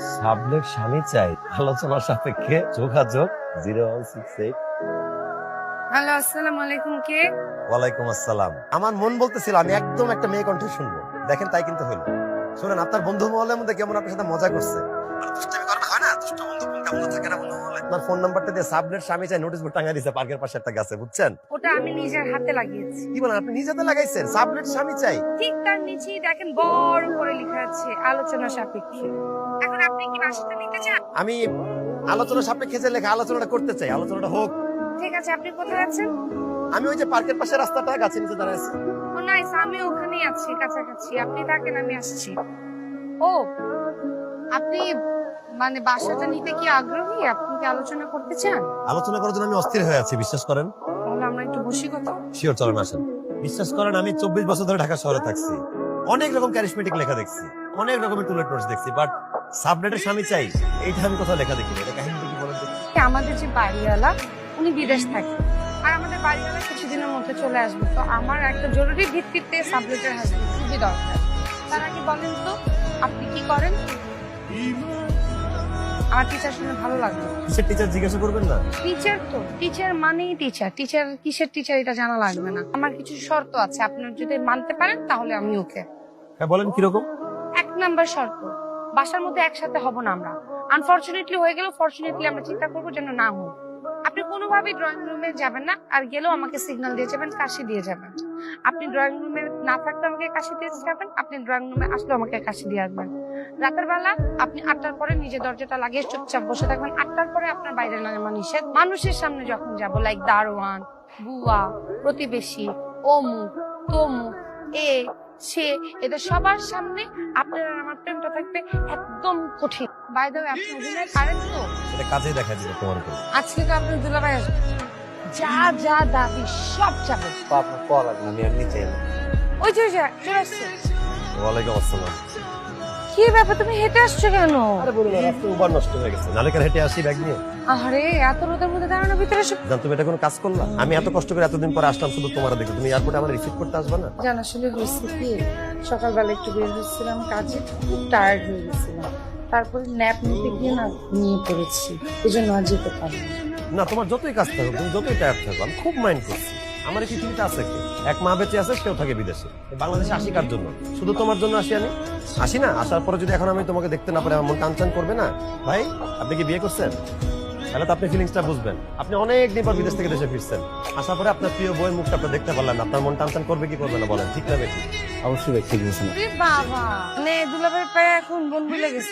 Sublet স্বামী চাই, আলোচনার সাপেক্ষে যোগাযোগ 0168। হ্যালো, আসসালামু আলাইকুম। কে? ওয়ালাইকুম আসসালাম। আমার মন বলতেছিল আমি একদম একটা মেয়ে কণ্ঠে শুনবো, দেখেন তাই কিন্তু হলো। শুনেন, আপনার বন্ধু মহলের মধ্যে কেমন আপনার সাথে মজা করছে। দুষ্টামি করেন, হয় না? দুষ্ট বন্ধু কোনটা বন্ধু থাকে না বন্ধু মহলে। আপনার ফোন নাম্বারটা দিয়ে সাবলেট স্বামী চাই নোটিশ বোর্ড টাঙায় দিয়েছে পার্কের পাশে একটা গাছে, বুঝছেন? ওটা আমি নিজের হাতে লাগিয়েছি। কি বলেন, আপনি নিজে হাতে লাগাইছেন সাবলেট স্বামী চাই? ঠিক তার নিচেই দেখেন বড় করে লেখা আছে আলোচনা সাপেক্ষে। এখন আপনি কি বাসাটা নিতে চান? আমি আলোচনা সাপেক্ষে যে লেখা আলোচনাটা করতে চাই, আলোচনাটা হোক। ঠিক আছে, আপনি কোথায় আছেন? আমি ওই যে পার্কের পাশে রাস্তাটা গাছের নিচে দাঁড়ায় আছি। ও নাইস, আমি ওখানেই আছি, কাছাকাছি। আপনি থাকেন, আমি আসছি। ও, আপনি মানে বাসাটা নিতে কি আগ্রহী? আপনি কি আলোচনা করতে চান? আলোচনা করার জন্য আমি অস্থির হয়ে আছি, বিশ্বাস করেন। তাহলে আমরা একটু বসি কথা। শিওর, চলেন আসেন। বিশ্বাস করেন, আমি 24 বছর ধরে ঢাকা শহরে থাকছি, অনেক রকম ক্যারিসমেটিক লেখা দেখছি, অনেক রকমের টুলেট নোটস দেখছি, বাট সাবলেটের স্বামী চাই এইটা আমি কোথাও লেখা দেখিনি। এটা কাহিনীটা কি বলেন তো? আমাদের যে বাড়িওয়ালা, উনি বিদেশ থাকে, আর আমাদের বাড়িওয়ালা কিছুদিনের মধ্যে চলে আসবে। তো আমার একটা জরুরি ভিত্তিতে সাবলেটের হাজবেন্ড খুবই দরকার। তার আগে বলেন তো, আপনি কি করেন? আমার টিচার শুনে ভালো লাগবে। কিসের টিচার জিজ্ঞাসা করবেন না? টিচার তো টিচার মানেই টিচার। টিচার কিসের টিচার এটা জানা লাগবে না। আমার কিছু শর্ত আছে, আপনার যদি মানতে পারেন তাহলে আমি ওকে। হ্যাঁ বলেন, কিরকম? 1 নাম্বার শর্ত, বাসার মধ্যে একসাথে হব না আমরা। আনফরচুনেটলি হয়ে গেল, ফরচুনেটলি আমরা চিন্তা করবো যেন না হোক। আপনি কোনোভাবেই ড্রয়িং রুমে যাবেন না, আর গেলেও আমাকে সিগন্যাল দিয়ে যাবেন, কাশি দিয়ে যাবেন। আপনি ড্রয়িং রুমে না থাকলে আমাকে কাশি দিয়ে যাবেন, আপনি ড্রয়িং রুমে আসলে আমাকে কাশি দিয়ে আসবেন। রাতের বেলা আপনি 8টার পরে নিজে দরজাটা লাগিয়ে চুপচাপ বসে থাকবেন। 8টার পরে আপনার বাইরে নামা নিষেধ। মানুষের সামনে যখন যাবো, লাইক দারোয়ান, বুয়া, প্রতিবেশী, অমুক তমুক, এ সে, এদের সবার সামনে আপনার আর আমার প্রেমটা থাকবে একদম কঠিন। বাই দ্য ওয়ে, আপনি অভিনয় পারেন তো? এটা কাজে দেখা দিবে তোমার উপর। আজকে তো আপনার দুলাভাই আসবে, যা যা দাবি সব যাবে। আপনার কল লাগবে, আমি এমনি চাই না। ওই যে চলে আসছে। ওয়ালাইকুম আসসালাম। কি ব্যাপার, তুমি হেঁটে আসছো কেন? আরে বলুন, রাস্তা উবার নষ্ট হয়ে গেছে, নালে কার হেঁটে আসি ব্যাগ নিয়ে। আরে এত রোদের মধ্যে দাঁড়ানো, ভিতরে এসো। জান, তুমি এটা কোনো কাজ করলা? আমি এত কষ্ট করে এতদিন পরে আসলাম শুধু তোমার দেখো, তুমি এয়ারপোর্টে আমার রিসিভ করতে আসবে না? জান, আসলে হয়েছে কি, সকালবেলা একটু বের হচ্ছিলাম কাজে, খুব টায়ার্ড হয়ে গেছিলাম। তারপরে ন্যাপ নিতে গিয়ে না ঘুমিয়ে পড়েছি, এই জন্য আর যেতে পারিনি। না, তোমার যতই কাজ থাকো, তুমি যতই টায়ার থাকো, আমি খুব মাইন্ড করছি। আমার এই পৃথিবীতে আছে কি? এক মা বেঁচে আছে, সেও থাকে বিদেশে। বাংলাদেশে আসি কার জন্য? শুধু তোমার জন্য আসি। আমি আসি না, আসার পরে যদি এখন আমি তোমাকে দেখতে না পারি, আমার মন টানচান করবে না? ভাই, আপনি কি বিয়ে করছেন? তাহলে তো আপনি ফিলিংসটা বুঝবেন। আপনি অনেক দিন পর বিদেশ থেকে দেশে ফিরছেন, আসার পরে আপনার প্রিয় বইয়ের মুখটা আপনি দেখতে পারলেন না, আপনার মন টানচান করবে কি করবে না বলেন, ঠিক না বেঠিক? অবশ্যই ঠিক বলছেন। বাবা, মানে দুলাভাই পায়ে এখন বোন ভুলে গেছে।